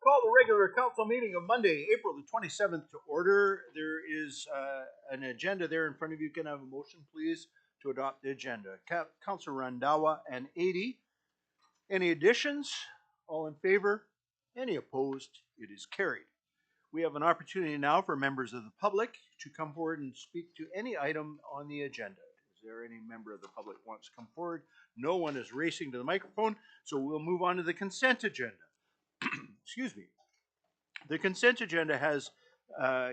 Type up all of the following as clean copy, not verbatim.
Call the regular council meeting of Monday, April the 27th to order. There is an agenda there in front of you. Can I have a motion, please, to adopt the agenda? Councilor Randawa and 80. Any additions? All in favor? Any opposed? It is carried. We have an opportunity now for members of the public to come forward and speak to any item on the agenda. Is there any member of the public who wants to come forward? No one is racing to the microphone, so we'll move on to the consent agenda. Excuse me. The consent agenda has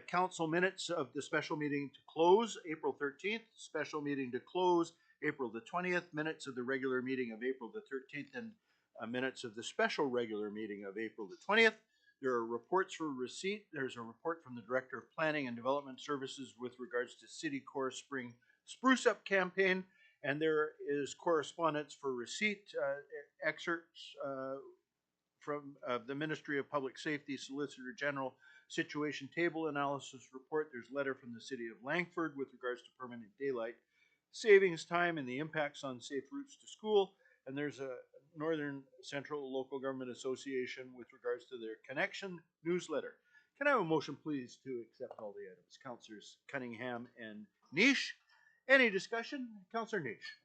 council minutes of the special meeting to close April 13th, special meeting to close April the 20th, minutes of the regular meeting of April the 13th, and minutes of the special regular meeting of April the 20th. There are reports for receipt. There's a report from the Director of Planning and Development Services with regards to City Core Spring Spruce Up campaign, and there is correspondence for receipt, excerpts from the Ministry of Public Safety, Solicitor General Situation Table Analysis Report. There's a letter from the City of Langford with regards to permanent daylight savings time and the impacts on safe routes to school. And there's a Northern Central Local Government Association with regards to their connection newsletter. Can I have a motion, please, to accept all the items? Councilors Cunningham and Niche. Any discussion? Councilor Niche.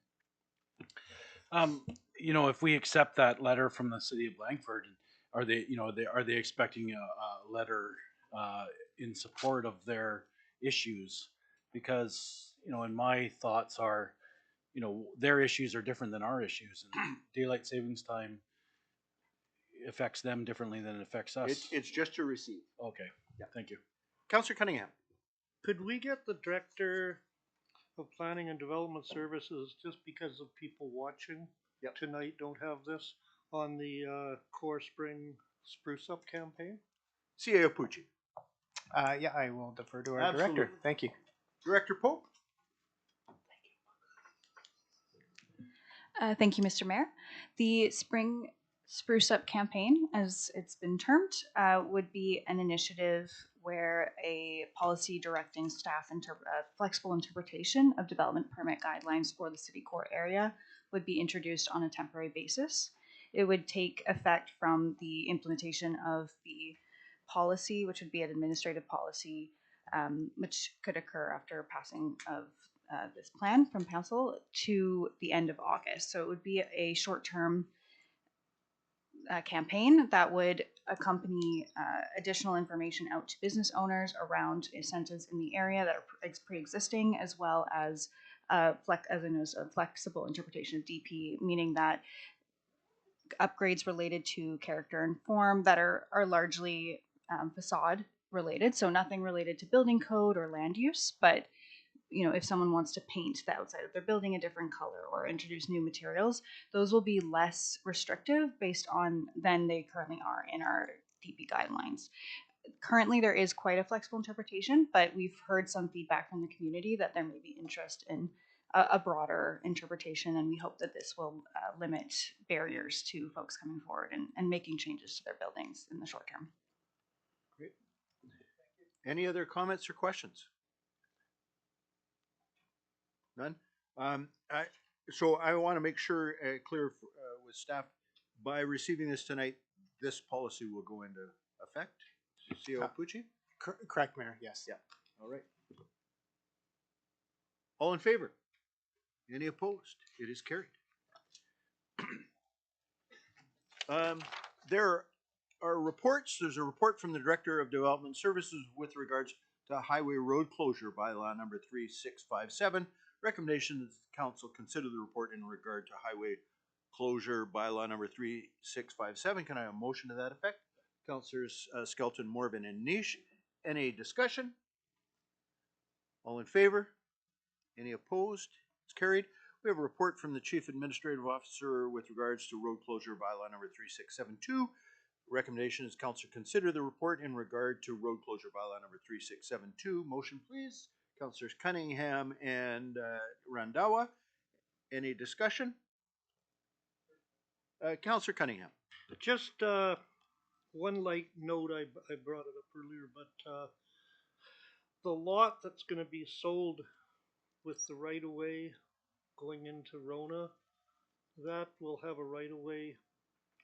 If we accept that letter from the city of Langford, are they expecting a letter in support of their issues? Because in my thoughts are, their issues are different than our issues, and daylight savings time affects them differently than it affects us. It's just to receive. Okay. Yeah. Thank you. Councilor Cunningham. Could we get the Director of Planning and Development Services, just because of people watching tonight don't have this, on the Core Spring Spruce Up campaign? C.A. Opucci. Yeah, I will defer to our director. Thank you. Director Pope. Thank you, Mr. Mayor. The Spring Spruce Up campaign, as it's been termed, would be an initiative where a policy directing staff flexible interpretation of development permit guidelines for the city core area would be introduced on a temporary basis. It would take effect from the implementation of the policy, which would be an administrative policy, which could occur after passing of this plan from council to the end of August. So it would be a short-term campaign that would accompany additional information out to business owners around incentives in the area that are pre-existing, as well as a flexible interpretation of DP, meaning that upgrades related to character and form that are largely facade related, so nothing related to building code or land use, but if someone wants to paint the outside of their building a different color or introduce new materials, those will be less restrictive based on than they currently are in our DP guidelines. Currently, there is quite a flexible interpretation, but we've heard some feedback from the community that there may be interest in a broader interpretation, and we hope that this will limit barriers to folks coming forward and making changes to their buildings in the short term. Great. Any other comments or questions? None. So I want to make sure clear with staff, by receiving this tonight, this policy will go into effect. C.A. Opucci? Correct, Mayor. Yes. Yeah. All right. All in favor? Any opposed? It is carried. There are reports. There's a report from the Director of Development Services with regards to highway road closure bylaw number 3657. Recommendation that the council consider the report in regard to highway closure bylaw number 3657. Can I have a motion to that effect? Councilors Skelton, Morvin, and Niche. Any discussion? All in favor? Any opposed? It's carried. We have a report from the Chief Administrative Officer with regards to road closure bylaw number 3672. Recommendation is council consider the report in regard to road closure bylaw number 3672. Motion, please. Councilors Cunningham and Randawa. Any discussion? Councilor Cunningham. Just one light note, I brought it up earlier, but the lot that's going to be sold with the right-of-way going into Rona, that will have a right-of-way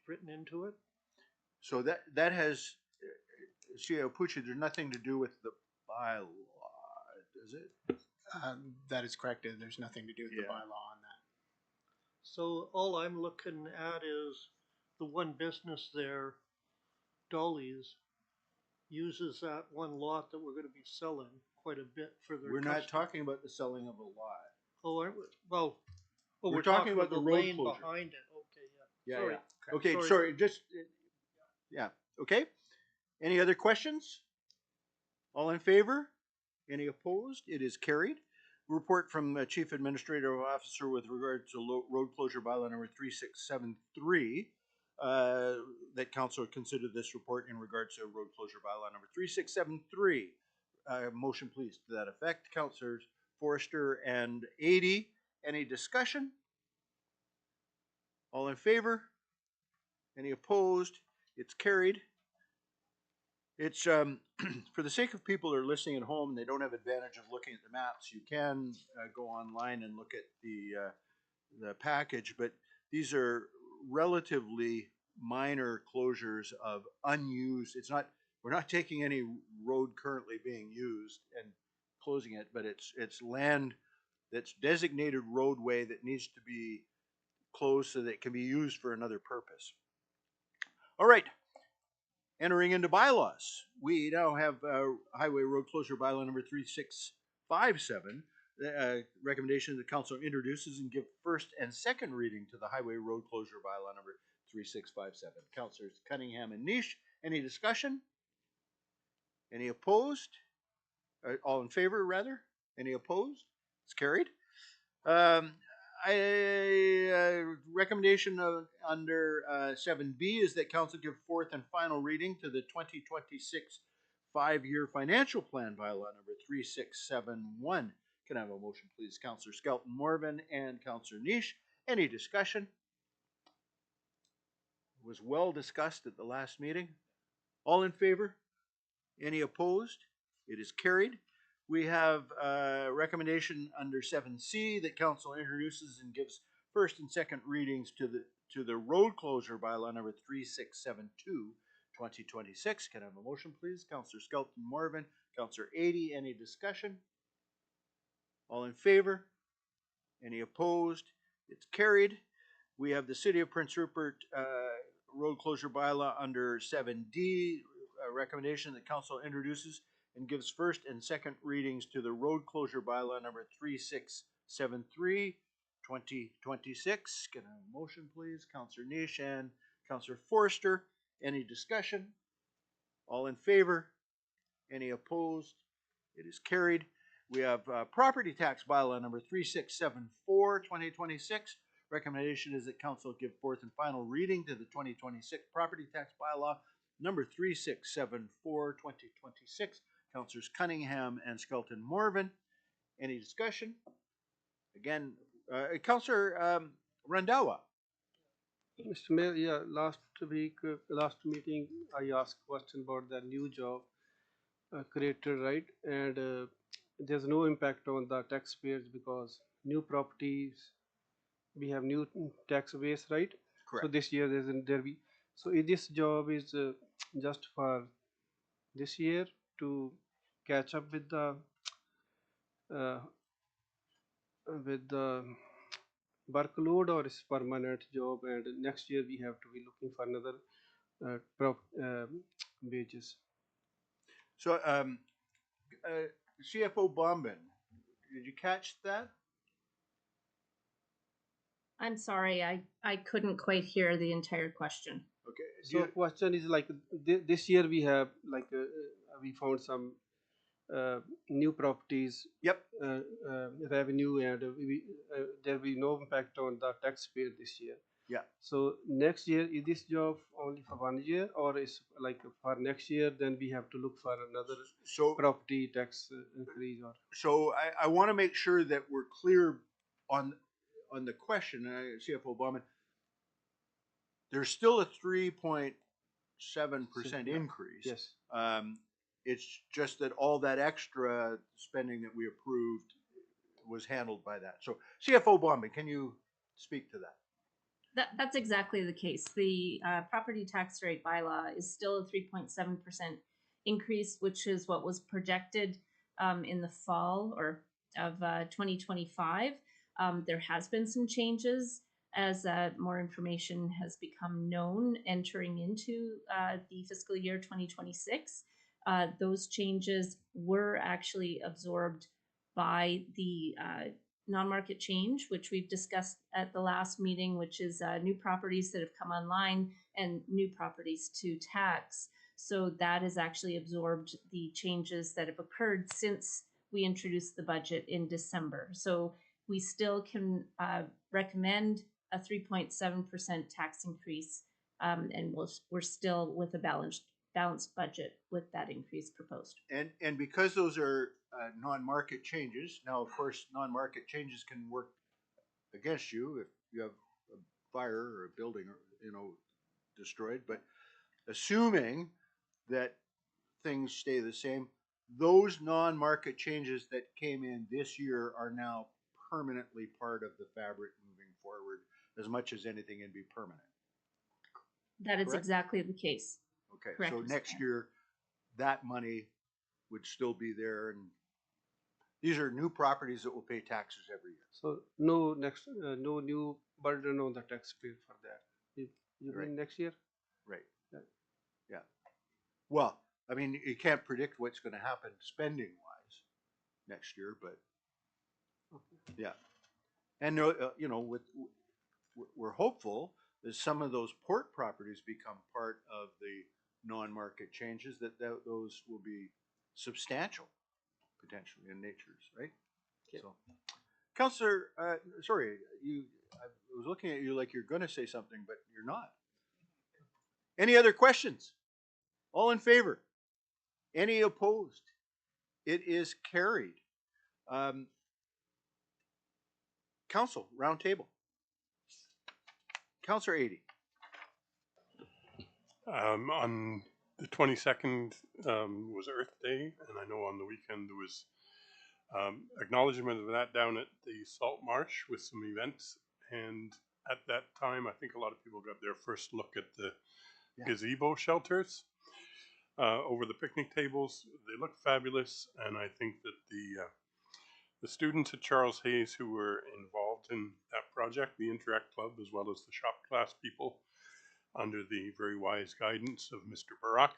written into it. So that has, CAO Pucci, there's nothing to do with the bylaw, does it? That is correct. There's nothing to do with the Yeah. bylaw on that. So all I'm looking at is the one business there, Dolly's, uses that one lot that we're gonna be selling quite a bit for their We're not customers. talking about the selling of a lot. Oh, aren't we? Well, oh, We're we're talking talking about about the the road lane closure. behind it. Okay, Yeah, Sorry. yeah. Okay, Sorry. sorry, just, yeah, okay. Any other questions? All in favor? Any opposed? It is carried. Report from Chief Administrative Officer with regard to road closure bylaw number 3673. That council consider this report in regards to road closure bylaw number 3673. Motion please to that effect. Councilors Forrester and 80. Any discussion? All in favor? Any opposed? It's carried. It's for the sake of people who are listening at home and they don't have advantage of looking at the maps, you can go online and look at the package, but these are relatively minor closures of unused. It's not, we're not taking any road currently being used and closing it, but it's land that's designated roadway that needs to be closed so that it can be used for another purpose. All right. Entering into bylaws, we now have Highway Road Closure Bylaw number 3657. Recommendation that the council introduces and give first and second reading to the Highway Road Closure Bylaw number 3657. Councilors Cunningham and Niche, any discussion? Any opposed? All in favor, rather? Any opposed? It's carried. Recommendation under 7B is that council give fourth and final reading to the 2026 5-year financial plan bylaw number 3671. Can I have a motion, please? Councilor Skelton Morven and Councilor Niche. Any discussion? It was well discussed at the last meeting. All in favor? Any opposed? It is carried. We have a recommendation under 7C that council introduces and gives first and second readings to the road closure bylaw number 3672, 2026. Can I have a motion, please? Councilor Skelton Morven, Councilor 80. Any discussion? All in favor? Any opposed? It's carried. We have the City of Prince Rupert road closure bylaw under 7D. A recommendation that council introduces and gives first and second readings to the road closure bylaw number 3673, 2026. Can I have a motion, please? Councilor Niche and Councilor Forrester. Any discussion? All in favor? Any opposed? It is carried. We have property tax bylaw number 3674, 2026. Recommendation is that council give fourth and final reading to the 2026 property tax bylaw number 3674, 2026. Councilors Cunningham and Skelton Morven. Any discussion? Again, Councilor Randawa. Mr. Mayor, yeah, last week, last meeting, I asked question about the new job created, right? And there's no impact on the taxpayers because new properties, we have new tax base, right? Correct. So this year there be. So this job is just for this year to catch up with the workload, or is permanent job, and next year we have to be looking for another wages. So, CFO Bombin, did you catch that? I'm sorry, I couldn't quite hear the entire question. Okay. So question is like this year we have like we found some new properties. Yep. Revenue, and there will be no impact on the taxpayer this year. Yeah. So next year, is this job only for 1 year, or is like for next year? Then we have to look for another property tax increase. Or so I want to make sure that we're clear on the question, CFO Bauman. There's still a 3.7% increase. Yes. It's just that all that extra spending that we approved was handled by that. So CFO Bauman, can you speak to that? That's exactly the case. The property tax rate bylaw is still a 3.7% increase, which is what was projected in the fall or of 2025. There has been some changes as more information has become known entering into the fiscal year 2026. Those changes were actually absorbed by the non-market change, which we've discussed at the last meeting, which is new properties that have come online and new properties to tax. So that has actually absorbed the changes that have occurred since we introduced the budget in December. So we still can recommend a 3.7% tax increase, and we're still with a balanced budget with that increase proposed. And because those are non-market changes, now of course non-market changes can work against you if you have a fire or a building, destroyed. But assuming that things stay the same, those non-market changes that came in this year are now permanently part of the fabric moving forward, as much as anything can be permanent. That is Correct? Exactly the case. Okay, Correct, so Mr. next Mayor. year, that money would still be there, and these are new properties that will pay taxes every year. So no no new burden on the taxpayer for that. You Right. mean next year? Right. Yeah. Yeah. Well, I mean, you can't predict what's gonna happen spending wise next year, but yeah. And, we're hopeful that some of those port properties become part of the non-market changes, that those will be substantial potentially in natures, right? Okay. So, Counselor, sorry, I was looking at you like you're gonna say something, but you're not. Any other questions? All in favor? Any opposed? It is carried. Council, round table. Counselor 80. On the 22nd was Earth Day, and I know on the weekend there was acknowledgement of that down at the Salt Marsh with some events. And at that time, I think a lot of people got their first look at the gazebo shelters over the picnic tables. They look fabulous, and I think that the students at Charles Hayes who were involved in that project, the Interact Club, as well as the shop class people, under the very wise guidance of Mr. Barak,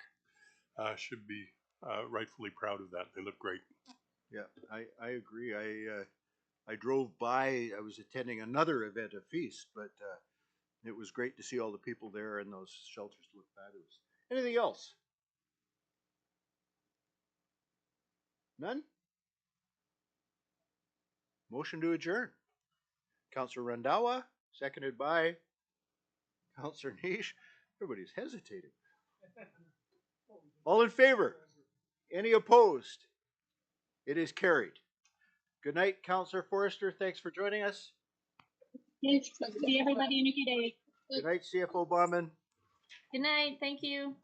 should be rightfully proud of that. They look great. Yeah, I agree. I drove by, I was attending another event, a feast, but it was great to see all the people there, and those shelters look fabulous. Anything else? None? Motion to adjourn. Counselor Randawa, seconded by Counselor Nish. Everybody's hesitating. All in favor? Any opposed? It is carried. Good night, Counselor Forrester. Thanks for joining us. Yes, see everybody in a few days. Good night, CFO Bauman. Good night. Thank you.